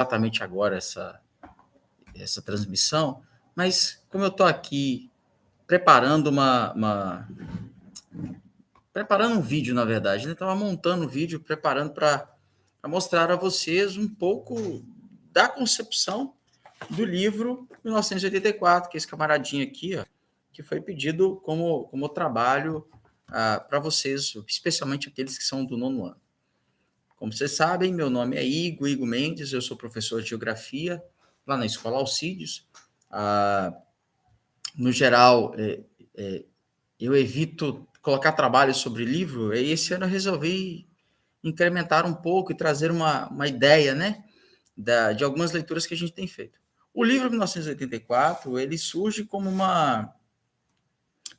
exatamente agora essa transmissão, mas como eu estou aqui preparando preparando um vídeo, na verdade, né? Estava montando um vídeo, preparando para mostrar a vocês um pouco da concepção do livro 1984, que é esse camaradinho aqui, ó, que foi pedido como trabalho para vocês, especialmente aqueles que são do 9º ano. Como vocês sabem, meu nome é Igor Mendes, eu sou professor de Geografia lá na Escola Alcides. No geral, eu evito colocar trabalho sobre livro, e esse ano eu resolvi incrementar um pouco e trazer uma ideia, né, de algumas leituras que a gente tem feito. O livro 1984, ele surge como uma...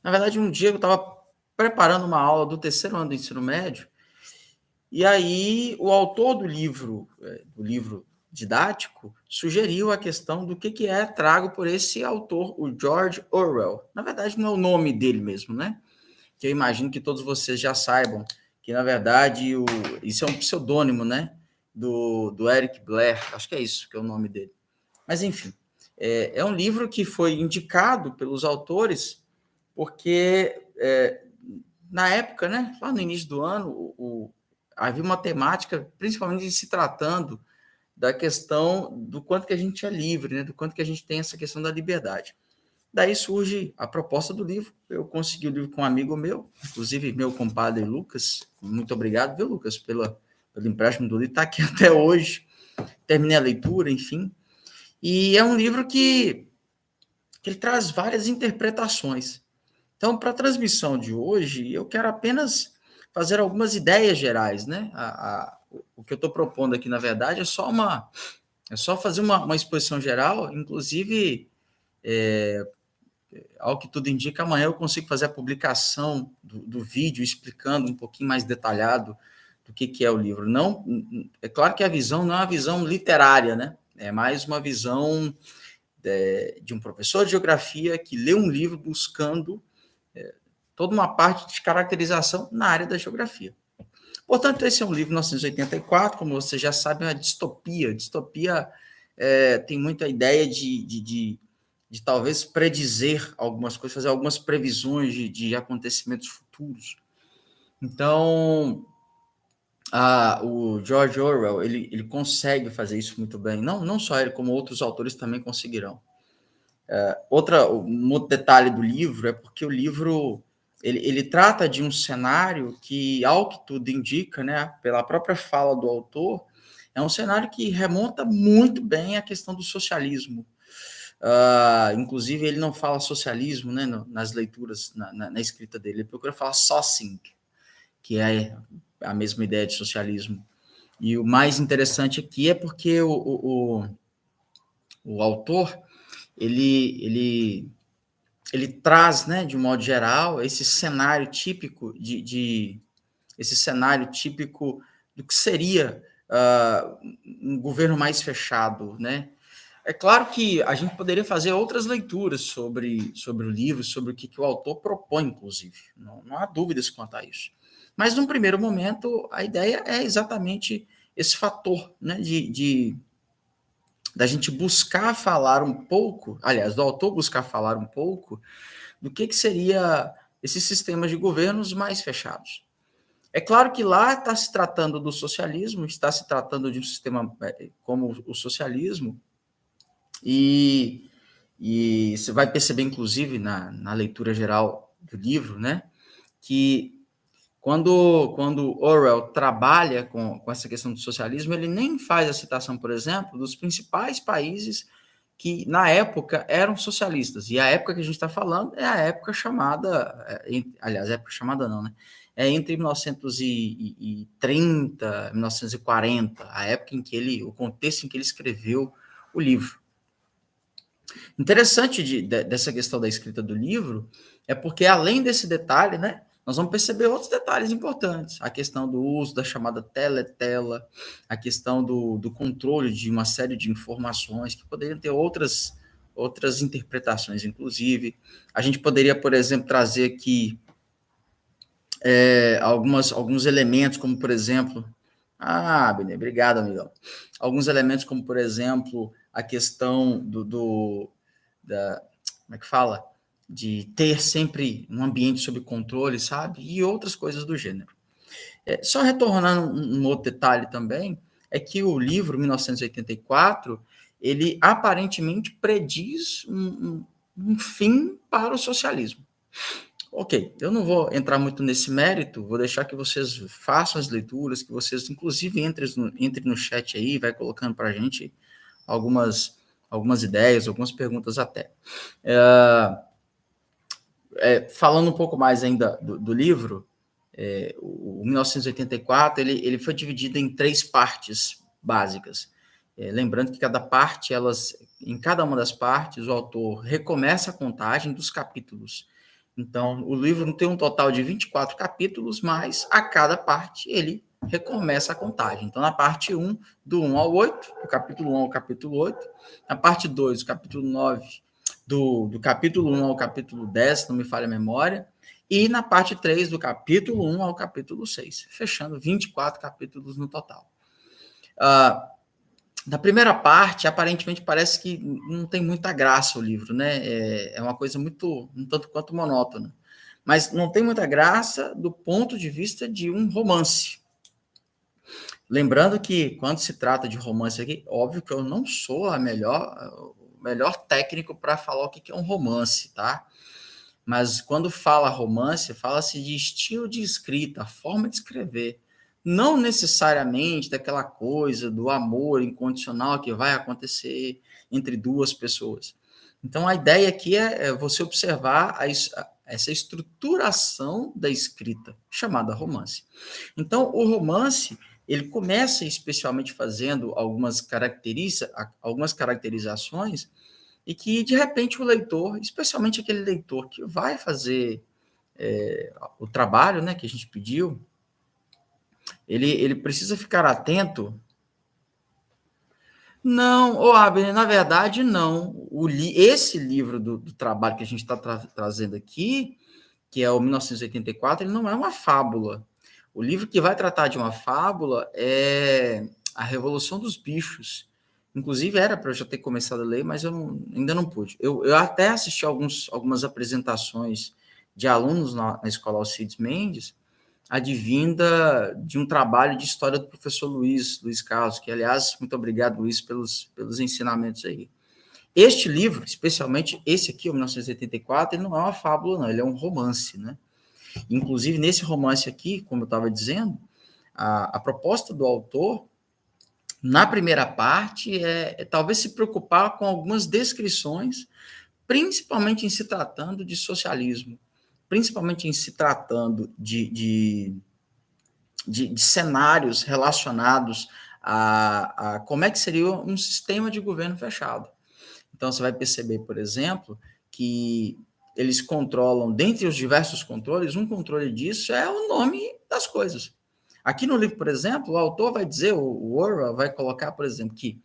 Na verdade, um dia eu estava preparando uma aula do 3º ano do ensino médio, e aí o autor do livro didático, sugeriu a questão do que é trago por esse autor, o George Orwell. Na verdade, não é o nome dele mesmo, né? Que eu imagino que todos vocês já saibam que, na verdade, isso é um pseudônimo, né? Do Eric Blair, acho que é isso que é o nome dele. Mas, enfim, é um livro que foi indicado pelos autores porque, na época, né, lá no início do ano, havia uma temática, principalmente se tratando da questão do quanto que a gente é livre, né, do quanto que a gente tem essa questão da liberdade. Daí surge a proposta do livro. Eu consegui o livro com um amigo meu, inclusive meu compadre Lucas. Muito obrigado, viu, Lucas, pelo empréstimo do livro. Está aqui até hoje. Terminei a leitura, enfim. E é um livro que ele traz várias interpretações. Então, para a transmissão de hoje, eu quero apenas fazer algumas ideias gerais, né? O que eu estou propondo aqui, na verdade, é só fazer uma exposição geral, inclusive, ao que tudo indica, amanhã eu consigo fazer a publicação do vídeo explicando um pouquinho mais detalhado do que é o livro. Não, é claro que a visão não é uma visão literária, né? É mais uma visão de um professor de geografia que lê um livro buscando toda uma parte de caracterização na área da geografia. Portanto, esse é um livro de 1984, como você já sabe, é uma distopia. Distopia tem muita ideia de talvez predizer algumas coisas, fazer algumas previsões de acontecimentos futuros. Então, o George Orwell, ele consegue fazer isso muito bem. Não só ele, como outros autores também conseguirão. Um outro detalhe do livro é porque o livro ele trata de um cenário que, ao que tudo indica, né, pela própria fala do autor, é um cenário que remonta muito bem à questão do socialismo. Inclusive, ele não fala socialismo, né, nas leituras, na escrita dele, ele procura falar Socing, que é a mesma ideia de socialismo. E o mais interessante aqui é porque o autor ele traz, né, de um modo geral, esse cenário típico esse cenário típico do que seria um governo mais fechado, né? É claro que a gente poderia fazer outras leituras sobre o livro, sobre o que o autor propõe, inclusive. Não há dúvidas quanto a isso. Mas, num primeiro momento, a ideia é exatamente esse fator, né, da gente buscar falar um pouco, aliás, do autor buscar falar um pouco do que seria esses sistemas de governos mais fechados. É claro que lá está se tratando do socialismo, está se tratando de um sistema como o socialismo, e você vai perceber, inclusive, na leitura geral do livro, né, que quando Orwell trabalha com essa questão do socialismo, ele nem faz a citação, por exemplo, dos principais países que, na época, eram socialistas. E a época que a gente está falando é a época chamada... aliás, a época chamada não, né? É entre 1930 e 1940, a época em que o contexto em que ele escreveu o livro. Interessante dessa questão da escrita do livro é porque, além desse detalhe, né, nós vamos perceber outros detalhes importantes. A questão do uso da chamada teletela, a questão do controle de uma série de informações que poderiam ter outras interpretações, inclusive. A gente poderia, por exemplo, trazer aqui alguns elementos, como, por exemplo, Ah, Benê, obrigado, amigão. Alguns elementos, como, por exemplo, a questão como é que fala? De ter sempre um ambiente sob controle, sabe? E outras coisas do gênero. Só retornando um outro detalhe também, é que o livro 1984, ele aparentemente prediz um fim para o socialismo. Ok, eu não vou entrar muito nesse mérito, vou deixar que vocês façam as leituras, que vocês, inclusive, entrem no chat aí, vai colocando para a gente algumas ideias, algumas perguntas até. Falando um pouco mais ainda do livro, o 1984 ele foi dividido em 3 partes básicas. Lembrando que cada parte, em cada uma das partes, o autor recomeça a contagem dos capítulos. Então, o livro tem um total de 24 capítulos, mas a cada parte ele recomeça a contagem. Então, na parte 1, do 1 ao 8, do capítulo 1 ao capítulo 8, na parte 2, do capítulo 9, do capítulo 1 ao capítulo 10, não me falha a memória, e na parte 3, do capítulo 1 ao capítulo 6, fechando 24 capítulos no total. Na primeira parte, aparentemente, parece que não tem muita graça o livro, né? É uma coisa muito, um tanto quanto monótona. Mas não tem muita graça do ponto de vista de um romance. Lembrando que, quando se trata de romance aqui, óbvio que eu não sou o melhor técnico para falar o que é um romance, tá? Mas quando fala romance, fala-se de estilo de escrita, forma de escrever. Não necessariamente daquela coisa do amor incondicional que vai acontecer entre duas pessoas. Então, a ideia aqui é você observar essa estruturação da escrita, chamada romance. Então, o romance, ele começa especialmente fazendo algumas caracterizações e que, de repente, o leitor, especialmente aquele leitor que vai fazer o trabalho, né, que a gente pediu, ele precisa ficar atento. Não, Abner, na verdade, não. Esse livro do trabalho que a gente está trazendo aqui, que é o 1984, ele não é uma fábula. O livro que vai tratar de uma fábula é A Revolução dos Bichos. Inclusive, era para eu já ter começado a ler, mas ainda não pude. Eu até assisti algumas apresentações de alunos na Escola Alcides Mendes, advinda de um trabalho de história do professor Luiz Carlos, que, aliás, muito obrigado, Luiz, pelos ensinamentos aí. Este livro, especialmente esse aqui, o 1984, ele não é uma fábula, não, ele é um romance, né? Inclusive, nesse romance aqui, como eu estava dizendo, a proposta do autor, na primeira parte, talvez se preocupar com algumas descrições, principalmente em se tratando de socialismo, principalmente em se tratando de cenários relacionados a como é que seria um sistema de governo fechado. Então, você vai perceber, por exemplo, que eles controlam, dentre os diversos controles, um controle disso é o nome das coisas. Aqui no livro, por exemplo, o autor vai dizer, o Orwell vai colocar, por exemplo, que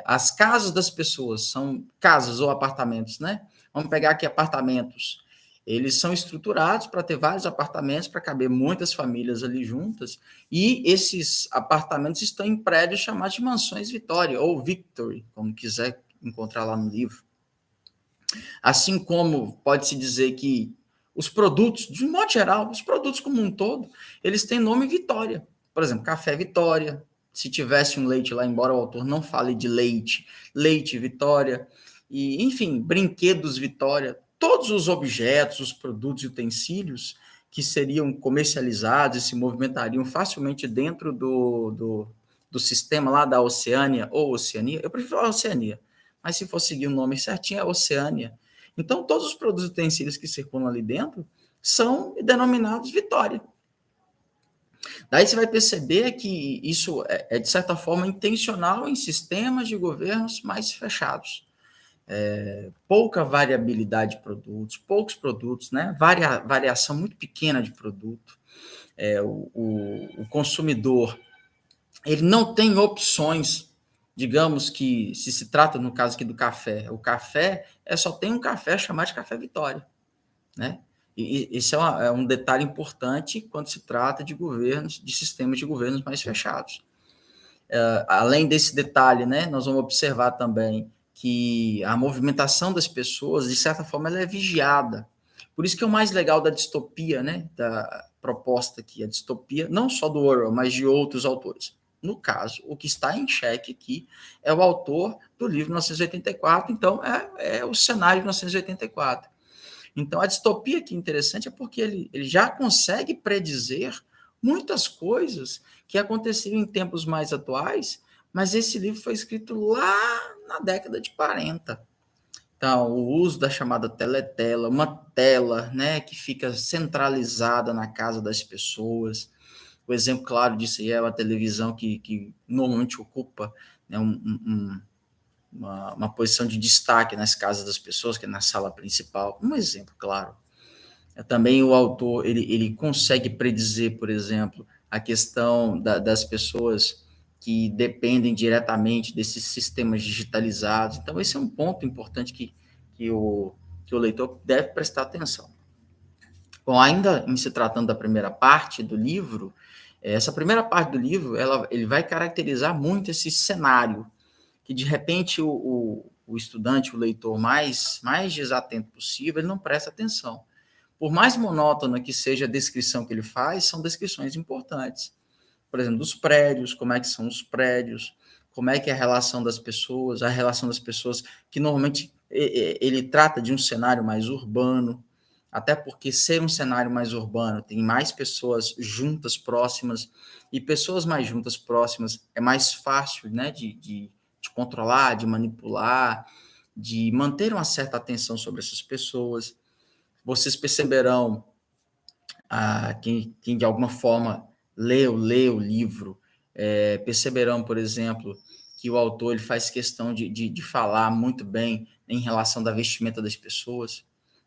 as casas das pessoas são casas ou apartamentos, né? Vamos pegar aqui apartamentos. Eles são estruturados para ter vários apartamentos, para caber muitas famílias ali juntas, e esses apartamentos estão em prédios chamados de mansões Vitória, ou Victory, como quiser encontrar lá no livro. Assim como pode-se dizer que os produtos, de um modo geral, os produtos como um todo, eles têm nome Vitória. Por exemplo, café Vitória. Se tivesse um leite lá, embora o autor não fale de leite, leite Vitória. E, enfim, brinquedos Vitória. Todos os objetos, os produtos e utensílios que seriam comercializados e se movimentariam facilmente dentro do sistema lá da Oceânia ou Oceania. Eu prefiro falar Oceania, mas se for seguir o nome certinho, é Oceânia. Então, todos os produtos e utensílios que circulam ali dentro são denominados Vitória. Daí você vai perceber que isso de certa forma, intencional em sistemas de governos mais fechados. Pouca variabilidade de produtos, poucos produtos, né? Variação muito pequena de produto. O consumidor ele não tem opções. Digamos que, se trata, no caso aqui do café, o café só tem um café chamado de Café Vitória, né? E isso é um detalhe importante quando se trata de governos, de sistemas de governos mais fechados. além desse detalhe, né, nós vamos observar também que a movimentação das pessoas, de certa forma, ela é vigiada. Por isso que é o mais legal da distopia, né, da proposta aqui, a distopia, não só do Orwell, mas de outros autores. No caso, o que está em xeque aqui é o autor do livro 1984, então é o cenário de 1984. Então, a distopia que é interessante é porque ele já consegue predizer muitas coisas que aconteciam em tempos mais atuais, mas esse livro foi escrito lá na década de 40. Então, o uso da chamada teletela, uma tela, né, que fica centralizada na casa das pessoas. O exemplo claro disso aí é a televisão que normalmente ocupa, né, uma posição de destaque nas casas das pessoas, que é na sala principal. Um exemplo claro. Também o autor ele consegue predizer, por exemplo, a questão das pessoas que dependem diretamente desses sistemas digitalizados. Então, esse é um ponto importante que, o, que o leitor deve prestar atenção. Bom, ainda em se tratando da primeira parte do livro, essa primeira parte do livro ele vai caracterizar muito esse cenário, que de repente o estudante, o leitor mais desatento possível, ele não presta atenção. Por mais monótona que seja a descrição que ele faz, são descrições importantes. Por exemplo, dos prédios, como é que são os prédios, como é que é a relação das pessoas, que normalmente ele trata de um cenário mais urbano, até porque ser um cenário mais urbano tem mais pessoas juntas, próximas, e pessoas mais juntas, próximas, é mais fácil, né, de controlar, de manipular, de manter uma certa atenção sobre essas pessoas. Vocês perceberão, quem de alguma forma lê o livro, perceberão, por exemplo, que o autor ele faz questão de falar muito bem em relação da vestimenta das pessoas,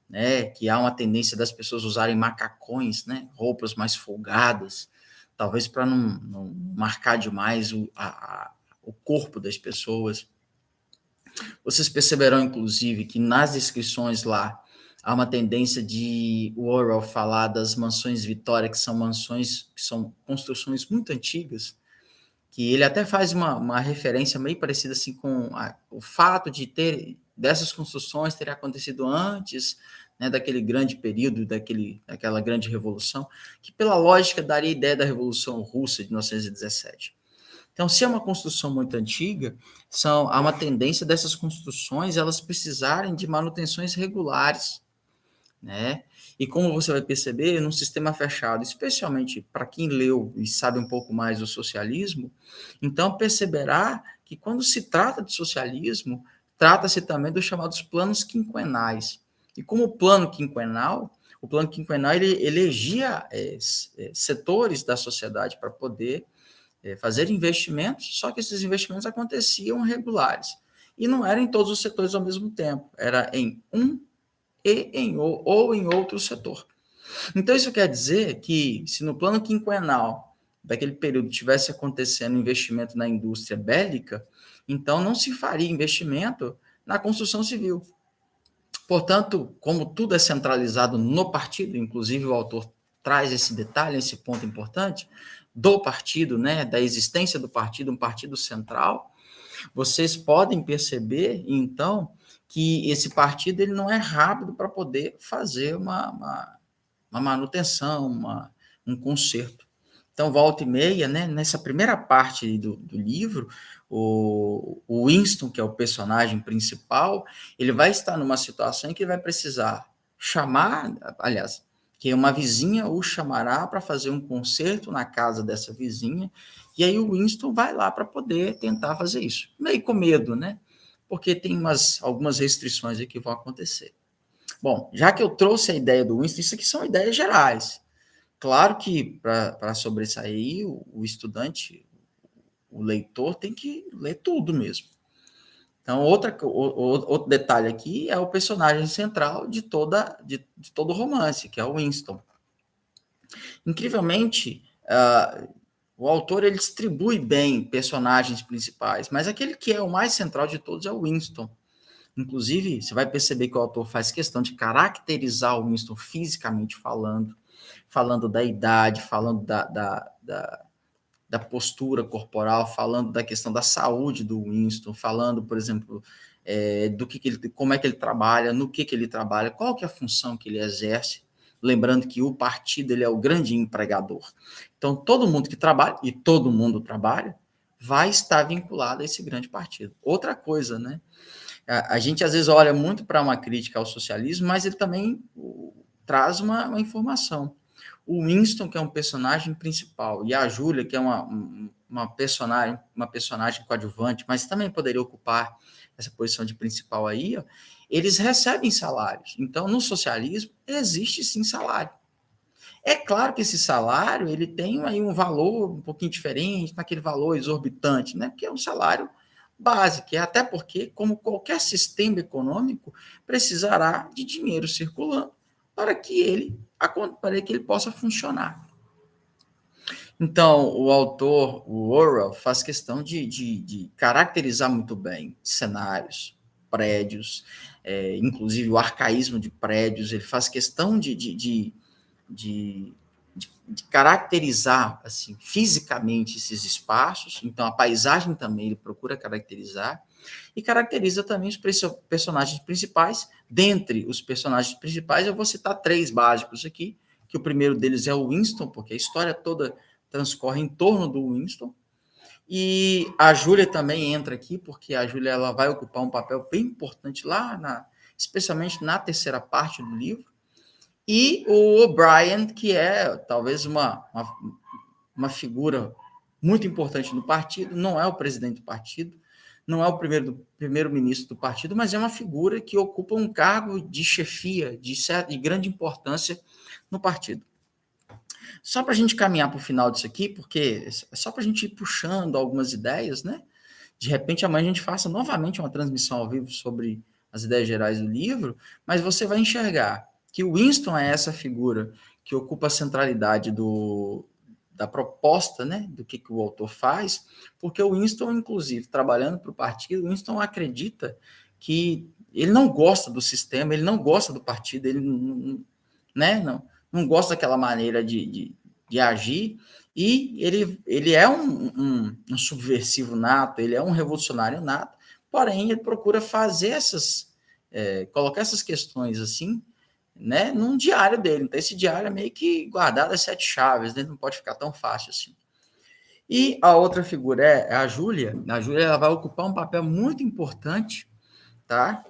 né? Que há uma tendência das pessoas usarem macacões, né? Roupas mais folgadas, talvez para não marcar demais o corpo das pessoas. Vocês perceberão, inclusive, que nas descrições lá há uma tendência de Orwell falar das mansões Vitória, que são mansões, que são construções muito antigas, que ele até faz uma referência meio parecida assim com o fato de dessas construções terem acontecido antes, né, daquele grande período, daquela grande revolução, que pela lógica daria a ideia da Revolução Russa de 1917. Então, se é uma construção muito antiga, há uma tendência dessas construções elas precisarem de manutenções regulares, né? E como você vai perceber, num sistema fechado, especialmente para quem leu e sabe um pouco mais do socialismo, então perceberá que quando se trata de socialismo, trata-se também dos chamados planos quinquenais. E como o plano quinquenal ele elegia setores da sociedade para poder fazer investimentos, só que esses investimentos aconteciam regulares. E não eram em todos os setores ao mesmo tempo, era em um ou em outro setor. Então, isso quer dizer que, se no plano quinquenal daquele período tivesse acontecendo investimento na indústria bélica, então não se faria investimento na construção civil. Portanto, como tudo é centralizado no partido, inclusive o autor traz esse detalhe, esse ponto importante, do partido, né, da existência do partido, um partido central, vocês podem perceber, então, que esse partido ele não é rápido para poder fazer uma manutenção, um conserto. Então, volta e meia, né, nessa primeira parte do livro, o Winston, que é o personagem principal, ele vai estar numa situação em que ele vai precisar chamar, aliás, que uma vizinha o chamará para fazer um concerto na casa dessa vizinha, e aí o Winston vai lá para poder tentar fazer isso. Meio com medo, né? Porque tem algumas restrições aí que vão acontecer. Bom, já que eu trouxe a ideia do Winston, isso aqui são ideias gerais. Claro que para sobressair, o estudante, o leitor, tem que ler tudo mesmo. Então, outro detalhe aqui é o personagem central de todo o romance, que é o Winston. Incrivelmente, o autor ele distribui bem personagens principais, mas aquele que é o mais central de todos é o Winston. Inclusive, você vai perceber que o autor faz questão de caracterizar o Winston fisicamente falando da idade, falando da postura corporal, falando da questão da saúde do Winston, falando, por exemplo, como é que ele trabalha, no que ele trabalha, qual que é a função que ele exerce, lembrando que o partido ele é o grande empregador. Então, todo mundo que trabalha, e todo mundo trabalha, vai estar vinculado a esse grande partido. Outra coisa, né? A gente às vezes olha muito para uma crítica ao socialismo, mas ele também traz uma informação. O Winston, que é um personagem principal, e a Júlia, que é uma personagem coadjuvante, mas também poderia ocupar essa posição de principal aí, ó, eles recebem salários. Então, no socialismo, existe sim salário. É claro que esse salário ele tem aí um valor um pouquinho diferente, naquele valor exorbitante, né? Porque é um salário básico, até porque, como qualquer sistema econômico, precisará de dinheiro circulando para que ele possa funcionar. Então, o autor, o Orwell, faz questão de caracterizar muito bem cenários, prédios, inclusive o arcaísmo de prédios, ele faz questão de caracterizar assim, fisicamente esses espaços, então a paisagem também ele procura caracterizar, e caracteriza também os personagens principais. Dentre os personagens principais, eu vou citar 3 básicos aqui, que o primeiro deles é o Winston, porque a história toda transcorre em torno do Winston, e a Júlia também entra aqui, porque a Júlia ela vai ocupar um papel bem importante lá, especialmente na terceira parte do livro, e o O'Brien, que é talvez uma figura muito importante no partido, não é o presidente do partido, não é o primeiro-ministro do partido, mas é uma figura que ocupa um cargo de chefia, de grande importância no partido. Só para a gente caminhar para o final disso aqui, porque é só para a gente ir puxando algumas ideias, né? De repente, amanhã a gente faça novamente uma transmissão ao vivo sobre as ideias gerais do livro, mas você vai enxergar que o Winston é essa figura que ocupa a centralidade da proposta, né, do que o autor faz, porque o Winston, inclusive, trabalhando para o partido, o Winston acredita que ele não gosta do sistema, ele não gosta do partido, ele não gosta daquela maneira de agir, e ele é um subversivo nato, ele é um revolucionário nato, porém ele procura fazer colocar essas questões assim, né, num diário dele. Então, esse diário é meio que guardado às 7 chaves, né? Não pode ficar tão fácil assim. E a outra figura é a Júlia. A Júlia ela vai ocupar um papel muito importante, tá?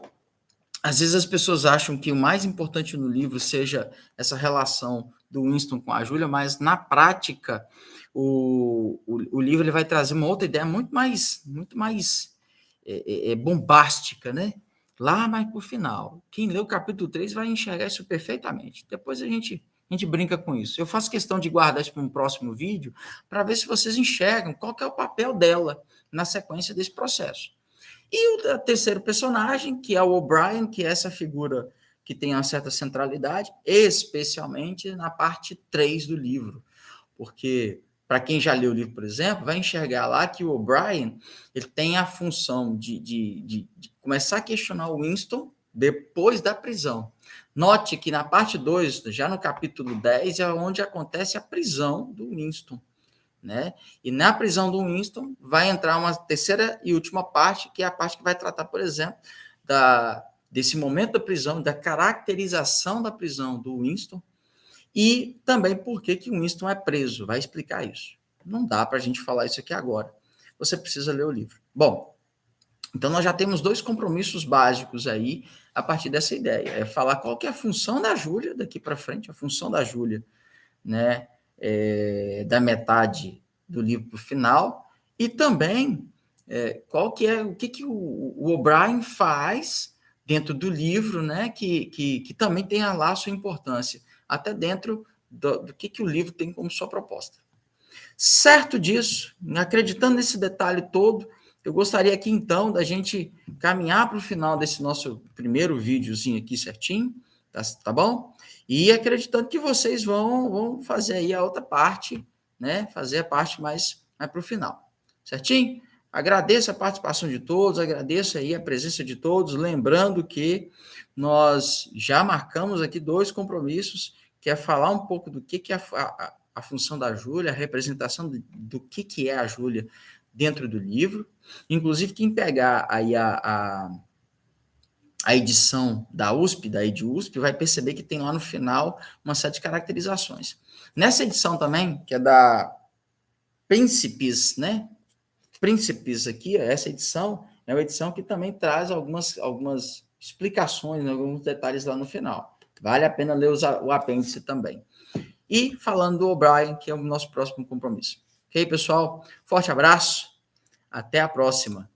Às vezes as pessoas acham que o mais importante no livro seja essa relação do Winston com a Júlia, mas na prática o livro ele vai trazer uma outra ideia muito mais bombástica, né? Lá mais para o final. Quem lê o capítulo 3 vai enxergar isso perfeitamente. Depois a gente brinca com isso. Eu faço questão de guardar isso para um próximo vídeo, para ver se vocês enxergam qual que é o papel dela na sequência desse processo. E o terceiro personagem, que é o O'Brien, que é essa figura que tem uma certa centralidade, especialmente na parte 3 do livro. Porque, para quem já leu o livro, por exemplo, vai enxergar lá que o O'Brien ele tem a função de começar a questionar o Winston depois da prisão. Note que na parte 2, já no capítulo 10, é onde acontece a prisão do Winston. Né? E na prisão do Winston vai entrar uma terceira e última parte, que é a parte que vai tratar, por exemplo, desse momento da prisão, da caracterização da prisão do Winston, e também por que o Winston é preso. Vai explicar isso. Não dá para a gente falar isso aqui agora. Você precisa ler o livro. Bom, então nós já temos 2 compromissos básicos aí a partir dessa ideia. É falar qual que é a função da Júlia daqui para frente, a função da Júlia, né? Da metade do livro para o final, e também o que o O'Brien faz dentro do livro, né, que também tem lá a sua importância, até dentro do que o livro tem como sua proposta. Certo disso, acreditando nesse detalhe todo, eu gostaria aqui, então, da gente caminhar para o final desse nosso primeiro videozinho aqui certinho, tá bom? E acreditando que vocês vão fazer aí a outra parte, né? Fazer a parte mais para o final, certinho? Agradeço a participação de todos, agradeço aí a presença de todos, lembrando que nós já marcamos aqui 2 compromissos, que é falar um pouco do que é a função da Júlia, a representação do que é a Júlia dentro do livro. Inclusive, quem pegar aí a edição da USP, da EdUSP, vai perceber que tem lá no final uma série de caracterizações. Nessa edição também, que é da Príncipes, né? Príncipes aqui, essa edição é uma edição que também traz algumas explicações, né, alguns detalhes lá no final. Vale a pena ler o apêndice também. E falando do O'Brien, que é o nosso próximo compromisso. Ok, pessoal? Forte abraço. Até a próxima.